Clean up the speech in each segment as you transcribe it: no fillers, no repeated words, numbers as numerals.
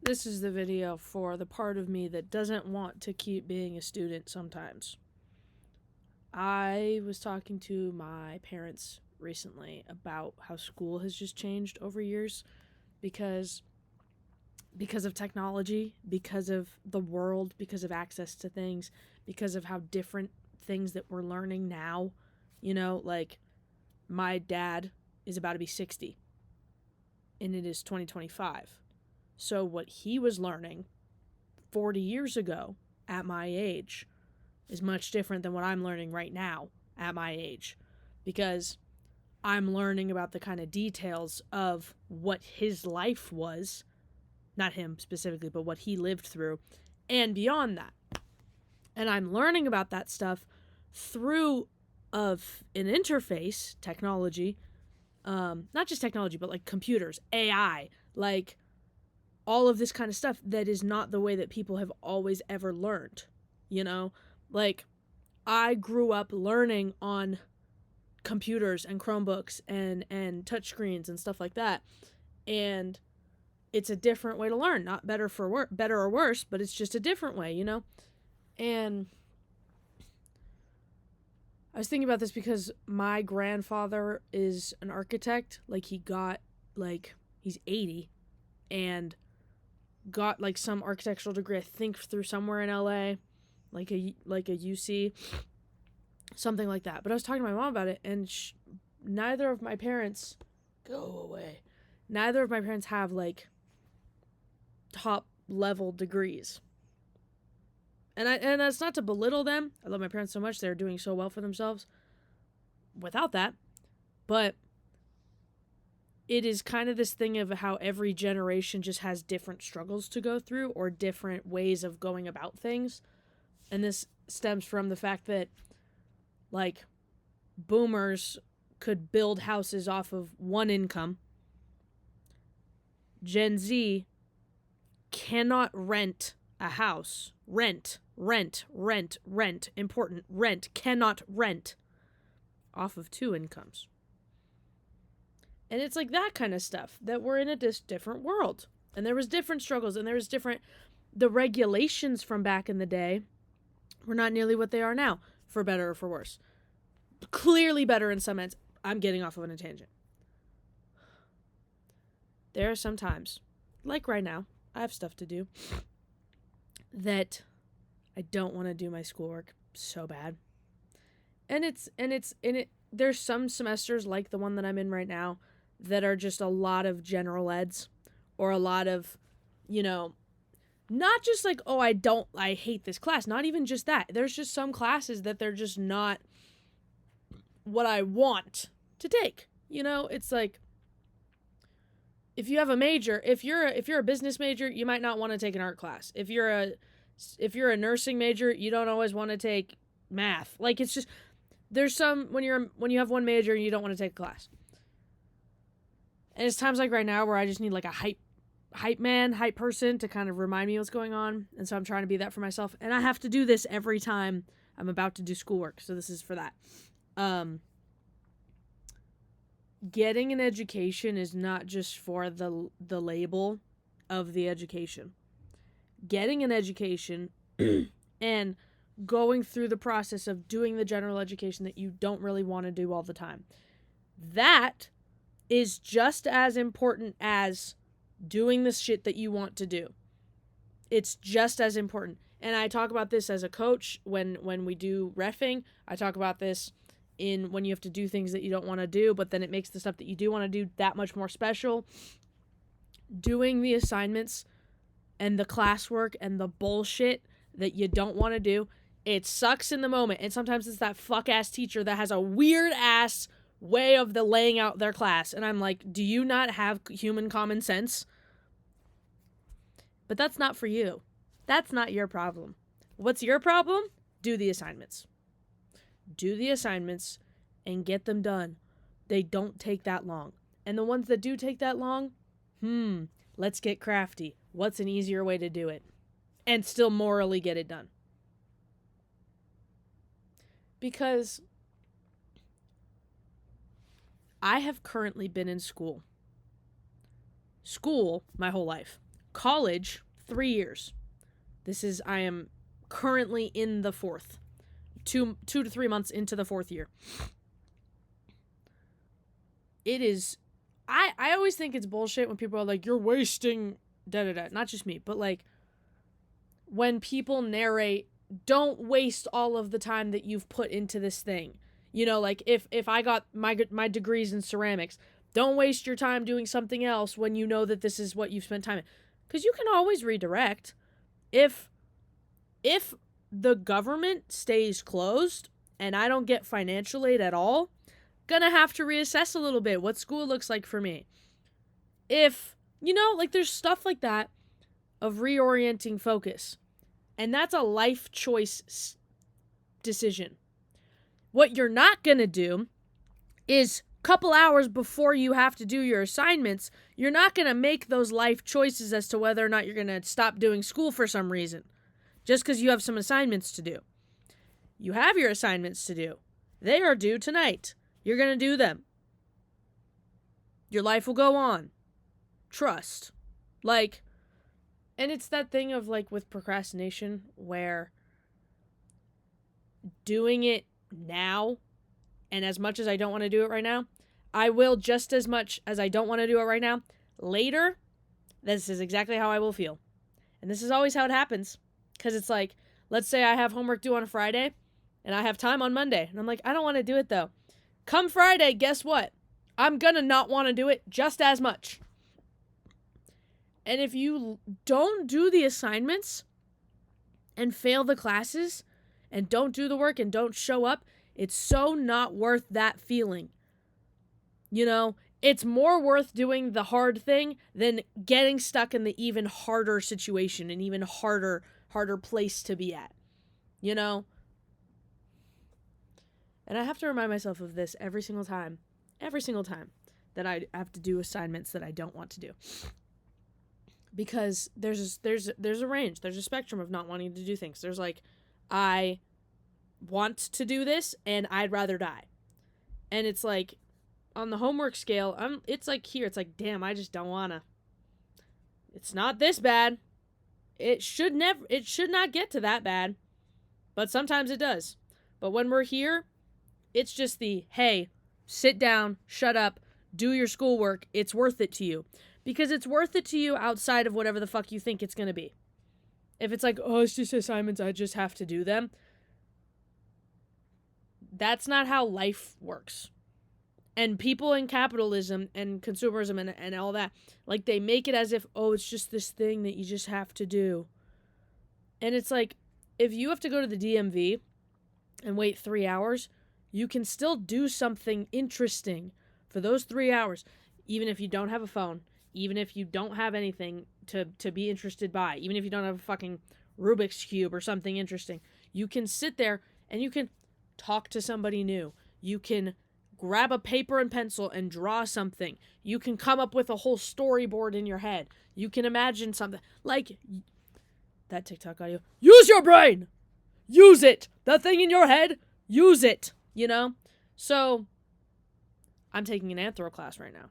This is the video for the part of me that doesn't want to keep being a student sometimes. I was talking to my parents recently about how school has just changed over years because of technology, because of the world, because of access to things, because of how different things that we're learning now. Like my dad is about to be 60 and it is 2025. So what he was learning 40 years ago at my age is much different than what I'm learning right now at my age, because I'm learning about the kind of details of what his life was, not him specifically, but what he lived through, and beyond that. And I'm learning about that stuff through of an interface technology, not just technology, but like computers, AI, like all of this kind of stuff that is not the way that people have always ever learned, you know? Like, I grew up learning on computers and Chromebooks and touchscreens and stuff like that. And it's a different way to learn, not better or worse, but it's just a different way, And I was thinking about this because my grandfather is an architect. He's 80 and got like some architectural degree, I think, through somewhere in LA, like a UC, something like that. But I was talking to my mom about it, and neither of my parents go away. Neither of my parents have like top level degrees. And that's not to belittle them. I love my parents so much. They're doing so well for themselves without that. But it is kind of this thing of how every generation just has different struggles to go through or different ways of going about things. And this stems from the fact that, like, boomers could build houses off of one income. Gen Z cannot rent a house. Rent. Important. Rent. Cannot rent off of two incomes. And it's like that kind of stuff, that we're in a different world. And there was different struggles, and there was the regulations from back in the day were not nearly what they are now, for better or for worse. Clearly better in some ends. I'm getting off of a tangent. There are some times, like right now, I have stuff to do, that I don't want to do my schoolwork so bad. And there's some semesters like the one that I'm in right now that are just a lot of general eds, or a lot of, not just like, oh, I hate this class. Not even just that. There's just some classes that they're just not what I want to take. It's like, if you have a major, if you're a business major, you might not want to take an art class. If you're a nursing major, you don't always want to take math. Like, it's just, there's some, when you have one major and you don't want to take a class. And it's times like right now where I just need like a hype person to kind of remind me what's going on. And so I'm trying to be that for myself. And I have to do this every time I'm about to do schoolwork. So this is for that. Getting an education is not just for the label of the education. Getting an education and going through the process of doing the general education that you don't really want to do all the time, that is just as important as doing the shit that you want to do. It's just as important. And I talk about this as a coach when we do reffing. I talk about this in when you have to do things that you don't want to do, but then it makes the stuff that you do want to do that much more special. Doing the assignments and the classwork and the bullshit that you don't want to do, it sucks in the moment. And sometimes it's that fuck-ass teacher that has a weird-ass way of the laying out their class. And I'm like, do you not have human common sense? But that's not for you. That's not your problem. What's your problem? Do the assignments. Do the assignments and get them done. They don't take that long. And the ones that do take that long, let's get crafty. What's an easier way to do it? And still morally get it done. Because I have currently been in school my whole life. College, 3 years. I am currently in the 4th. 2 to 3 months into the 4th year. It is, I always think it's bullshit when people are like, you're wasting da-da-da. Not just me, but like, when people narrate, don't waste all of the time that you've put into this thing. You know, like, if I got my degrees in ceramics, don't waste your time doing something else when you know that this is what you've spent time in. Because you can always redirect. If the government stays closed and I don't get financial aid at all, gonna have to reassess a little bit what school looks like for me. If, you know, like, there's stuff like that of reorienting focus. And that's a life choice decision. What you're not gonna do is, couple hours before you have to do your assignments, you're not going to make those life choices as to whether or not you're going to stop doing school for some reason, just because you have some assignments to do. You have your assignments to do. They are due tonight. You're going to do them. Your life will go on. Trust. Like, and it's that thing of, like, with procrastination where doing it now, and as much as I don't want to do it right now, I will just as much as I don't want to do it right now. Later, this is exactly how I will feel. And this is always how it happens. Because it's like, let's say I have homework due on a Friday, and I have time on Monday. And I'm like, I don't want to do it, though. Come Friday, guess what? I'm going to not want to do it just as much. And if you don't do the assignments and fail the classes and don't do the work and don't show up, it's so not worth that feeling. You know, it's more worth doing the hard thing than getting stuck in the even harder situation, and even harder place to be at. You know? And I have to remind myself of this every single time that I have to do assignments that I don't want to do. Because there's a range, there's a spectrum of not wanting to do things. There's like, I want to do this and I'd rather die. And it's like, on the homework scale, it's like here, it's like, damn, I just don't wanna. It's not this bad. It should not get to that bad. But sometimes it does. But when we're here, it's just the, hey, sit down, shut up, do your schoolwork, it's worth it to you. Because it's worth it to you outside of whatever the fuck you think it's gonna be. If it's like, oh, it's just assignments, I just have to do them. That's not how life works. And people in capitalism and consumerism and all that, like, they make it as if, oh, it's just this thing that you just have to do. And it's like, if you have to go to the DMV and wait 3 hours, you can still do something interesting for those 3 hours, even if you don't have a phone, even if you don't have anything to be interested by, even if you don't have a fucking Rubik's Cube or something interesting. You can sit there and you can talk to somebody new. You can grab a paper and pencil and draw something. You can come up with a whole storyboard in your head. You can imagine something. Like that TikTok audio. Use your brain! Use it! The thing in your head, use it! You know? So, I'm taking an anthro class right now.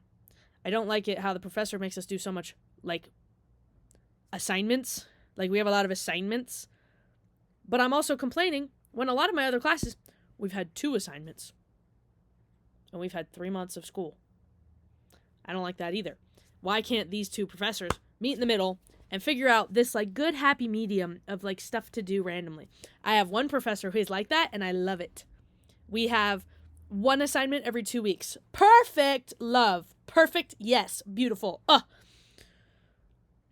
I don't like it how the professor makes us do so much, like, assignments. Like, we have a lot of assignments. But I'm also complaining when a lot of my other classes, we've had 2 assignments. And we've had 3 months of school. I don't like that either. Why can't these 2 professors meet in the middle and figure out this, like, good happy medium of, like, stuff to do randomly? I have one professor who is like that, and I love it. We have 1 assignment every 2 weeks. Perfect, love. Perfect, yes. Beautiful.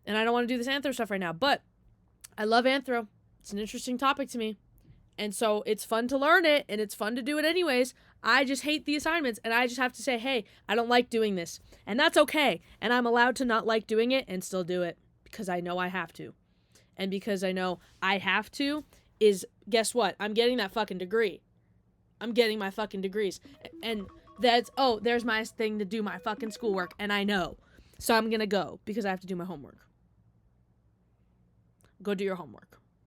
And I don't want to do this anthro stuff right now, but I love anthro. It's an interesting topic to me. And so it's fun to learn it, and it's fun to do it anyways. I just hate the assignments, and I just have to say, hey, I don't like doing this. And that's okay. And I'm allowed to not like doing it and still do it because I know I have to. And because I know I have to is, guess what? I'm getting that fucking degree. I'm getting my fucking degrees. And that's, oh, there's my thing to do my fucking schoolwork, and I know. So I'm going to go because I have to do my homework. Go do your homework.